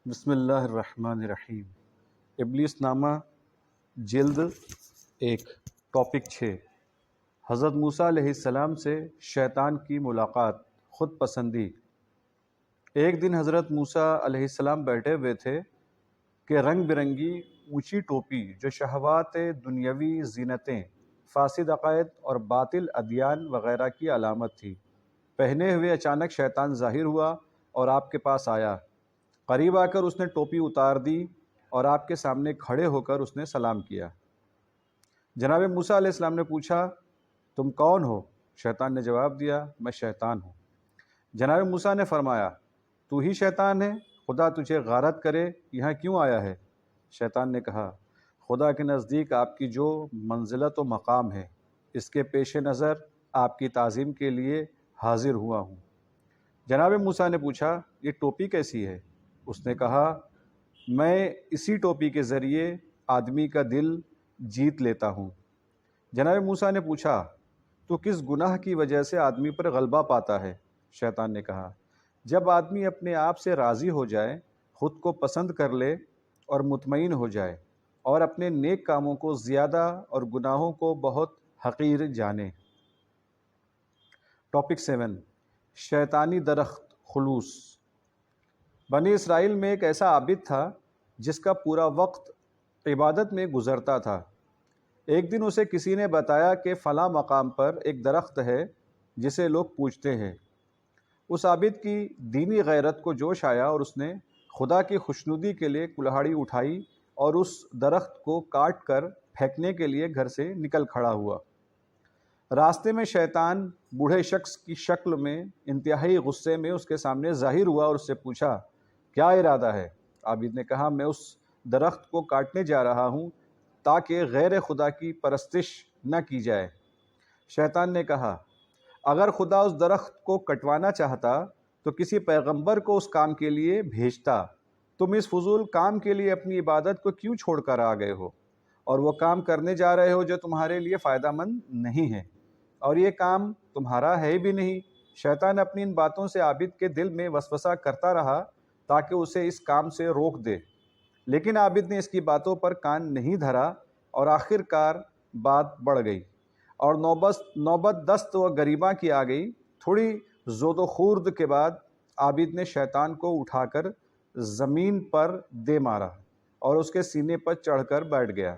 بسم اللہ الرحمن الرحیم۔ ابلیس نامہ جلد 1 ٹاپک 6 حضرت موسیٰ علیہ السلام سے شیطان کی ملاقات، خود پسندی۔ ایک دن حضرت موسیٰ علیہ السلام بیٹھے ہوئے تھے کہ رنگ برنگی اونچی ٹوپی جو شہوات دنیاوی زینتیں، فاسد عقائد اور باطل ادیان وغیرہ کی علامت تھی، پہنے ہوئے اچانک شیطان ظاہر ہوا اور آپ کے پاس آیا۔ قریب آ کر اس نے ٹوپی اتار دی اور آپ کے سامنے کھڑے ہو کر اس نے سلام کیا۔ جناب موسیٰ علیہ السلام نے پوچھا، تم کون ہو؟ شیطان نے جواب دیا، میں شیطان ہوں۔ جناب موسیٰ نے فرمایا، تو ہی شیطان ہے؟ خدا تجھے غارت کرے، یہاں کیوں آیا ہے؟ شیطان نے کہا، خدا کے نزدیک آپ کی جو منزلت و مقام ہے، اس کے پیش نظر آپ کی تعظیم کے لیے حاضر ہوا ہوں۔ جناب موسیٰ نے پوچھا، یہ ٹوپی کیسی ہے؟ اس نے کہا، میں اسی ٹوپی کے ذریعے آدمی کا دل جیت لیتا ہوں۔ جناب موسیٰ نے پوچھا، تو کس گناہ کی وجہ سے آدمی پر غلبہ پاتا ہے؟ شیطان نے کہا، جب آدمی اپنے آپ سے راضی ہو جائے، خود کو پسند کر لے اور مطمئن ہو جائے، اور اپنے نیک کاموں کو زیادہ اور گناہوں کو بہت حقیر جانے۔ ٹاپک 7 شیطانی درخت خلوص۔ بنی اسرائیل میں ایک ایسا عابد تھا جس کا پورا وقت عبادت میں گزرتا تھا۔ ایک دن اسے کسی نے بتایا کہ فلاں مقام پر ایک درخت ہے جسے لوگ پوجتے ہیں۔ اس عابد کی دینی غیرت کو جوش آیا اور اس نے خدا کی خوشنودی کے لیے کلہاڑی اٹھائی اور اس درخت کو کاٹ کر پھینکنے کے لیے گھر سے نکل کھڑا ہوا۔ راستے میں شیطان بوڑھے شخص کی شکل میں انتہائی غصے میں اس کے سامنے ظاہر ہوا اور اس سے پوچھا، کیا ارادہ ہے؟ عابد نے کہا، میں اس درخت کو کاٹنے جا رہا ہوں تاکہ غیر خدا کی پرستش نہ کی جائے۔ شیطان نے کہا، اگر خدا اس درخت کو کٹوانا چاہتا تو کسی پیغمبر کو اس کام کے لیے بھیجتا۔ تم اس فضول کام کے لیے اپنی عبادت کو کیوں چھوڑ کر آ گئے ہو اور وہ کام کرنے جا رہے ہو جو تمہارے لیے فائدہ مند نہیں ہے، اور یہ کام تمہارا ہے بھی نہیں۔ شیطان اپنی ان باتوں سے عابد کے دل میں وسوسہ کرتا رہا تاکہ اسے اس کام سے روک دے، لیکن عابد نے اس کی باتوں پر کان نہیں دھرا اور آخر کار بات بڑھ گئی اور نوبت دست و گریباں کی آ گئی۔ تھوڑی زود و خورد کے بعد عابد نے شیطان کو اٹھا کر زمین پر دے مارا اور اس کے سینے پر چڑھ کر بیٹھ گیا۔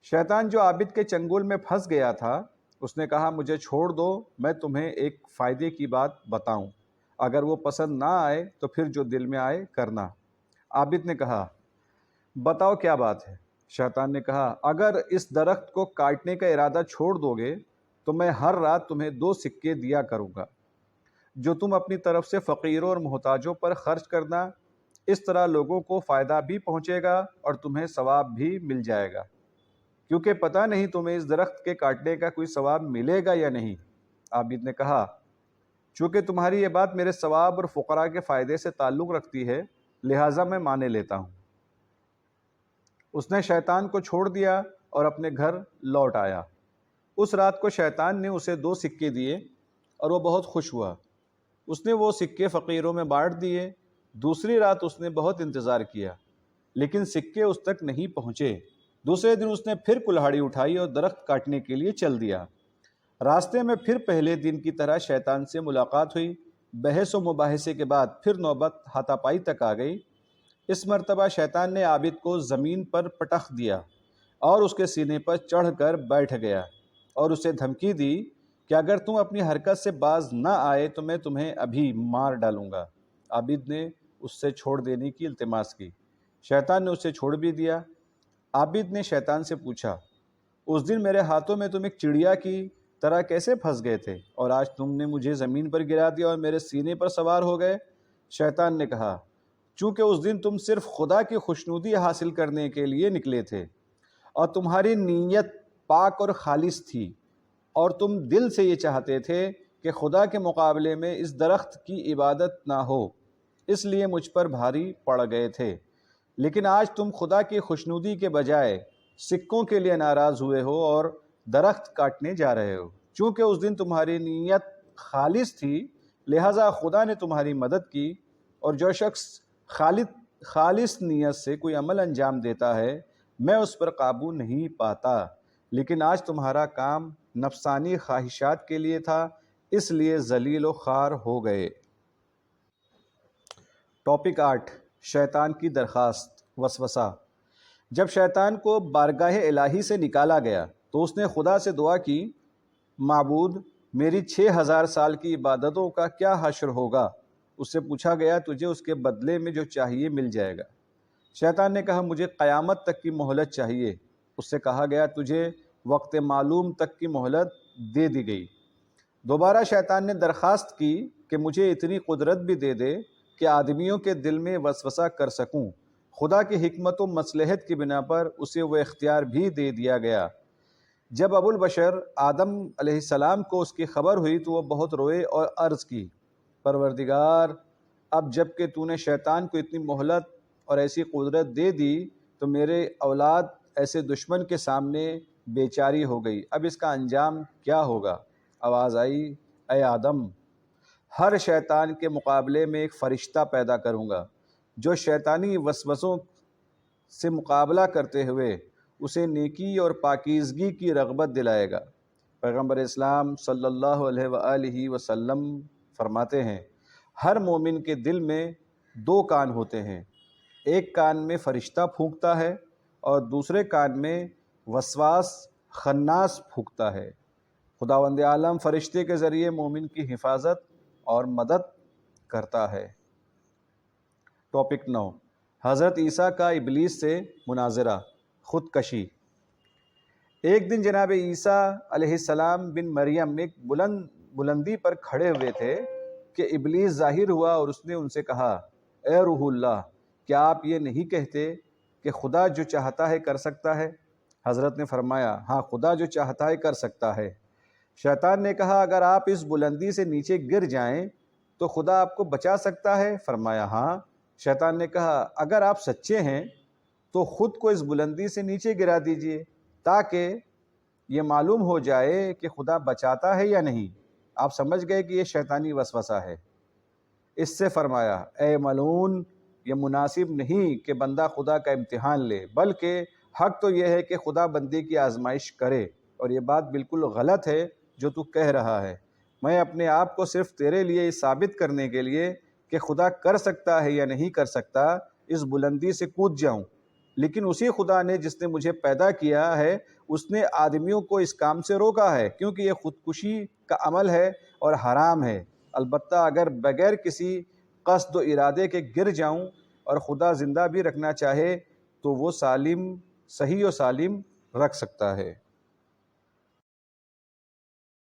شیطان جو عابد کے چنگل میں پھنس گیا تھا، اس نے کہا، مجھے چھوڑ دو، میں تمہیں ایک فائدے کی بات بتاؤں، اگر وہ پسند نہ آئے تو پھر جو دل میں آئے کرنا۔ عابد نے کہا، بتاؤ کیا بات ہے؟ شیطان نے کہا، اگر اس درخت کو کاٹنے کا ارادہ چھوڑ دو گے تو میں ہر رات تمہیں 2 سکے دیا کروں گا، جو تم اپنی طرف سے فقیروں اور محتاجوں پر خرچ کرنا۔ اس طرح لوگوں کو فائدہ بھی پہنچے گا اور تمہیں ثواب بھی مل جائے گا، کیونکہ پتہ نہیں تمہیں اس درخت کے کاٹنے کا کوئی ثواب ملے گا یا نہیں۔ عابد نے کہا، چونکہ تمہاری یہ بات میرے ثواب اور فقراء کے فائدے سے تعلق رکھتی ہے، لہٰذا میں مانے لیتا ہوں۔ اس نے شیطان کو چھوڑ دیا اور اپنے گھر لوٹ آیا۔ اس رات کو شیطان نے اسے 2 سکے دیے اور وہ بہت خوش ہوا۔ اس نے وہ سکے فقیروں میں بانٹ دیے۔ دوسری رات اس نے بہت انتظار کیا، لیکن سکے اس تک نہیں پہنچے۔ دوسرے دن اس نے پھر کلہاڑی اٹھائی اور درخت کاٹنے کے لیے چل دیا۔ راستے میں پھر پہلے دن کی طرح شیطان سے ملاقات ہوئی۔ بحث و مباحثے کے بعد پھر نوبت ہاتھا پائی تک آ گئی۔ اس مرتبہ شیطان نے عابد کو زمین پر پٹخ دیا اور اس کے سینے پر چڑھ کر بیٹھ گیا اور اسے دھمکی دی کہ اگر تم اپنی حرکت سے باز نہ آئے تو میں تمہیں ابھی مار ڈالوں گا۔ عابد نے اس سے چھوڑ دینے کی التماس کی۔ شیطان نے اسے چھوڑ بھی دیا۔ عابد نے شیطان سے پوچھا، اس دن میرے ہاتھوں میں تم ایک چڑیا کی طرح کیسے پھنس گئے تھے اور آج تم نے مجھے زمین پر گرا دیا اور میرے سینے پر سوار ہو گئے؟ شیطان نے کہا، چونکہ اس دن تم صرف خدا کی خوشنودی حاصل کرنے کے لیے نکلے تھے اور تمہاری نیت پاک اور خالص تھی اور تم دل سے یہ چاہتے تھے کہ خدا کے مقابلے میں اس درخت کی عبادت نہ ہو، اس لیے مجھ پر بھاری پڑ گئے تھے، لیکن آج تم خدا کی خوشنودی کے بجائے سکوں کے لیے ناراض ہوئے ہو اور درخت کاٹنے جا رہے ہو۔ چونکہ اس دن تمہاری نیت خالص تھی، لہٰذا خدا نے تمہاری مدد کی، اور جو شخص خالص نیت سے کوئی عمل انجام دیتا ہے میں اس پر قابو نہیں پاتا، لیکن آج تمہارا کام نفسانی خواہشات کے لیے تھا، اس لیے ذلیل و خوار ہو گئے۔ ٹاپک 8، شیطان کی درخواست، وسوسہ۔ جب شیطان کو بارگاہ الہی سے نکالا گیا تو اس نے خدا سے دعا کی، معبود میری 6000 سال کی عبادتوں کا کیا حشر ہوگا؟ اس سے پوچھا گیا تجھے اس کے بدلے میں جو چاہیے مل جائے گا۔ شیطان نے کہا مجھے قیامت تک کی مہلت چاہیے۔ اس سے کہا گیا تجھے وقت معلوم تک کی مہلت دے دی گئی۔ دوبارہ شیطان نے درخواست کی کہ مجھے اتنی قدرت بھی دے دے کہ آدمیوں کے دل میں وسوسہ کر سکوں۔ خدا کی حکمت و مصلحت کی بنا پر اسے وہ اختیار بھی دے دیا گیا۔ جب ابو البشر آدم علیہ السلام کو اس کی خبر ہوئی تو وہ بہت روئے اور عرض کی، پروردگار، اب جب کہ تو نے شیطان کو اتنی مہلت اور ایسی قدرت دے دی تو میرے اولاد ایسے دشمن کے سامنے بیچاری ہو گئی، اب اس کا انجام کیا ہوگا؟ آواز آئی، اے آدم، ہر شیطان کے مقابلے میں ایک فرشتہ پیدا کروں گا جو شیطانی وسوسوں سے مقابلہ کرتے ہوئے اسے نیکی اور پاکیزگی کی رغبت دلائے گا۔ پیغمبر اسلام صلی اللہ علیہ وآلہ وسلم فرماتے ہیں، ہر مومن کے دل میں 2 کان ہوتے ہیں، ایک کان میں فرشتہ پھونکتا ہے اور دوسرے کان میں وسواس خناس پھونکتا ہے۔ خداوند عالم فرشتے کے ذریعے مومن کی حفاظت اور مدد کرتا ہے۔ ٹاپک 9، حضرت عیسیٰ کا ابلیس سے مناظرہ، خودکشی۔ ایک دن جناب عیسیٰ علیہ السلام بن مریم ایک بلندی پر کھڑے ہوئے تھے کہ ابلیس ظاہر ہوا اور اس نے ان سے کہا، اے روح اللہ، کیا آپ یہ نہیں کہتے کہ خدا جو چاہتا ہے کر سکتا ہے؟ حضرت نے فرمایا، ہاں، خدا جو چاہتا ہے کر سکتا ہے۔ شیطان نے کہا، اگر آپ اس بلندی سے نیچے گر جائیں تو خدا آپ کو بچا سکتا ہے؟ فرمایا، ہاں۔ شیطان نے کہا، اگر آپ سچے ہیں تو خود کو اس بلندی سے نیچے گرا دیجئے تاکہ یہ معلوم ہو جائے کہ خدا بچاتا ہے یا نہیں۔ آپ سمجھ گئے کہ یہ شیطانی وسوسہ ہے۔ اس سے فرمایا، اے ملعون، یہ مناسب نہیں کہ بندہ خدا کا امتحان لے، بلکہ حق تو یہ ہے کہ خدا بندے کی آزمائش کرے، اور یہ بات بالکل غلط ہے جو تو کہہ رہا ہے۔ میں اپنے آپ کو صرف تیرے لیے یہ ثابت کرنے کے لیے کہ خدا کر سکتا ہے یا نہیں کر سکتا اس بلندی سے کود جاؤں، لیکن اسی خدا نے جس نے مجھے پیدا کیا ہے اس نے آدمیوں کو اس کام سے روکا ہے، کیونکہ یہ خودکشی کا عمل ہے اور حرام ہے۔ البتہ اگر بغیر کسی قصد و ارادے کے گر جاؤں اور خدا زندہ بھی رکھنا چاہے تو وہ صحیح و سالم رکھ سکتا ہے۔